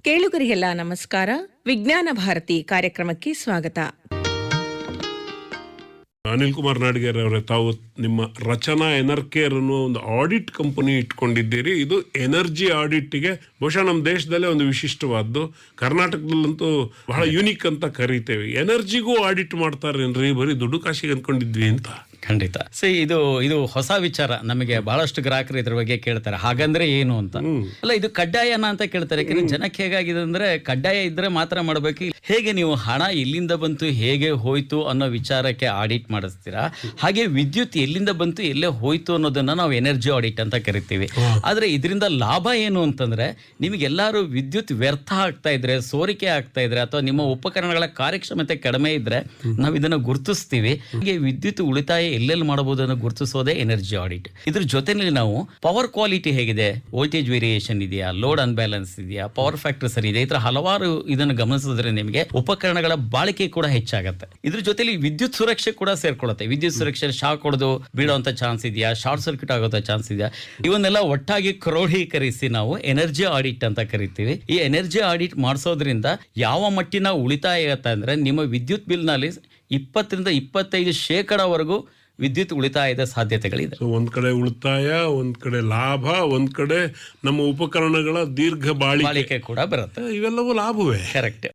ಕೇಳುಗರಿಗೆಲ್ಲ ನಮಸ್ಕಾರ. ವಿಜ್ಞಾನ ಭಾರತಿ ಕಾರ್ಯಕ್ರಮಕ್ಕೆ ಸ್ವಾಗತ. ಅನಿಲ್ ಕುಮಾರ್ ನಾಡಿಗೇರ್ ಅವರೇ, ತಾವು ನಿಮ್ಮ ರಚನಾ ಎನರ್ಕೇರ್ ಅನ್ನುವ ಒಂದು ಆಡಿಟ್ ಕಂಪನಿ ಇಟ್ಕೊಂಡಿದ್ದೀರಿ. ಇದು ಎನರ್ಜಿ ಆಡಿಟ್ಗೆ ಬಹುಶಃ ನಮ್ಮ ದೇಶದಲ್ಲೇ ಒಂದು ವಿಶಿಷ್ಟವಾದ್ದು. ಕರ್ನಾಟಕದಲ್ಲಂತೂ ಬಹಳ ಯುನಿಕ್ ಅಂತ ಕರಿತೇವೆ. ಎನರ್ಜಿಗೂ ಆಡಿಟ್ ಮಾಡ್ತಾರೇನ್ರಿ? ಬರೀ ದುಡ್ಡು ಕಾಶಿಗೆ ಅಂದ್ಕೊಂಡಿದ್ವಿ ಅಂತ. ಖಂಡಿತ. ಇದು ಹೊಸ ವಿಚಾರ. ನಮಗೆ ಬಹಳಷ್ಟು ಗ್ರಾಹಕರು ಇದ್ರ ಬಗ್ಗೆ ಕೇಳ್ತಾರೆ, ಹಾಗಂದ್ರೆ ಏನು ಅಂತ. ಅಲ್ಲ, ಇದು ಕಡ್ಡಾಯನ ಅಂತ ಕೇಳ್ತಾರೆ. ಯಾಕಂದ್ರೆ ಜನಕ್ಕೆ ಹೇಗಾಗಿದೆ ಅಂದ್ರೆ, ಕಡ್ಡಾಯ ಇದ್ರೆ ಮಾತ್ರ ಮಾಡ್ಬೇಕು. ಹೇಗೆ ನೀವು ಹಣ ಎಲ್ಲಿಂದ ಬಂತು, ಹೇಗೆ ಹೋಯ್ತು ಅನ್ನೋ ವಿಚಾರಕ್ಕೆ ಆಡಿಟ್ ಮಾಡಿಸ್ತೀರಾ, ಹಾಗೆ ವಿದ್ಯುತ್ ಎಲ್ಲಿಂದ ಬಂತು, ಎಲ್ಲೇ ಹೋಯ್ತು ಅನ್ನೋದನ್ನ ನಾವು ಎನರ್ಜಿ ಆಡಿಟ್ ಅಂತ ಕರಿತೀವಿ. ಆದ್ರೆ ಇದರಿಂದ ಲಾಭ ಏನು ಅಂತಂದ್ರೆ, ನಿಮಗೆಲ್ಲರೂ ವಿದ್ಯುತ್ ವ್ಯರ್ಥ ಆಗ್ತಾ ಇದ್ರೆ, ಸೋರಿಕೆ ಆಗ್ತಾ ಇದ್ರೆ, ಅಥವಾ ನಿಮ್ಮ ಉಪಕರಣಗಳ ಕಾರ್ಯಕ್ಷಮತೆ ಕಡಿಮೆ ಇದ್ರೆ ನಾವು ಇದನ್ನ ಗುರುತಿಸ್ತೀವಿ. ಹಾಗೆ ವಿದ್ಯುತ್ ಉಳಿತಾಯ ಎಲ್ಲೆಲ್ಲಿ ಮಾಡಬಹುದನ್ನು ಗುರುತಿಸೋದೇ ಎನರ್ಜಿ ಆಡಿಟ್. ಇದ್ರ ಜೊತೆಯಲ್ಲಿ ನಾವು ಪವರ್ ಕ್ವಾಲಿಟಿ ಹೇಗಿದೆ, ವೋಲ್ಟೇಜ್ ವೇರಿಯೇಷನ್ ಇದೆಯಾ, ಲೋಡ್ ಅನ್ಬ್ಯಾಲೆನ್ಸ್ ಇದೆಯಾ, ಪವರ್ ಫ್ಯಾಕ್ಟರ್ ಸರಿ ಇದೆ, ಈ ತರ ಹಲವಾರು ಇದನ್ನು ಗಮನಿಸಿದ್ರೆ ನಿಮಗೆ ಉಪಕರಣಗಳ ಬಾಳಿಕೆ ಕೂಡ ಹೆಚ್ಚಾಗುತ್ತೆ. ಇದ್ರ ಜೊತೆಲಿ ವಿದ್ಯುತ್ ಸುರಕ್ಷೆ ಕೂಡ ಸೇರ್ಕೊಳ್ಳುತ್ತೆ. ವಿದ್ಯುತ್ ಸುರಕ್ಷೆ ಶಾಕ್ ಹೊಡೆದು ಬೀಳುವಂತ ಚಾನ್ಸ್ ಇದೆಯಾ, ಶಾರ್ಟ್ ಸರ್ಕ್ಯೂಟ್ ಆಗುವಂತ ಚಾನ್ಸ್ ಇದೆಯಾ, ಇವನ್ನೆಲ್ಲ ಒಟ್ಟಾಗಿ ಕ್ರೋಢೀಕರಿಸಿ ನಾವು ಎನರ್ಜಿ ಆಡಿಟ್ ಅಂತ ಕರಿತೀವಿ. ಈ ಎನರ್ಜಿ ಆಡಿಟ್ ಮಾಡಿಸೋದ್ರಿಂದ ಯಾವ ಮಟ್ಟಿನ ಉಳಿತಾಯ ಆಗುತ್ತೆ ಅಂದ್ರೆ, ನಿಮ್ಮ ವಿದ್ಯುತ್ ಬಿಲ್ ನಲ್ಲಿ 20-25% ವಿದ್ಯುತ್ ಉಳಿತಾಯದ ಸಾಧ್ಯತೆಗಳಿದೆ. ಒಂದ್ ಕಡೆ ಉಳಿತಾಯ, ಒಂದ್ ಕಡೆ ಲಾಭ, ಒಂದ್ ಕಡೆ ನಮ್ಮ ಉಪಕರಣಗಳ ದೀರ್ಘ ಬಾಳಿಕೆ ಕೂಡ ಬರುತ್ತೆ. ಇವೆಲ್ಲವೂ ಲಾಭವೇ. ಕರೆಕ್ಟ್.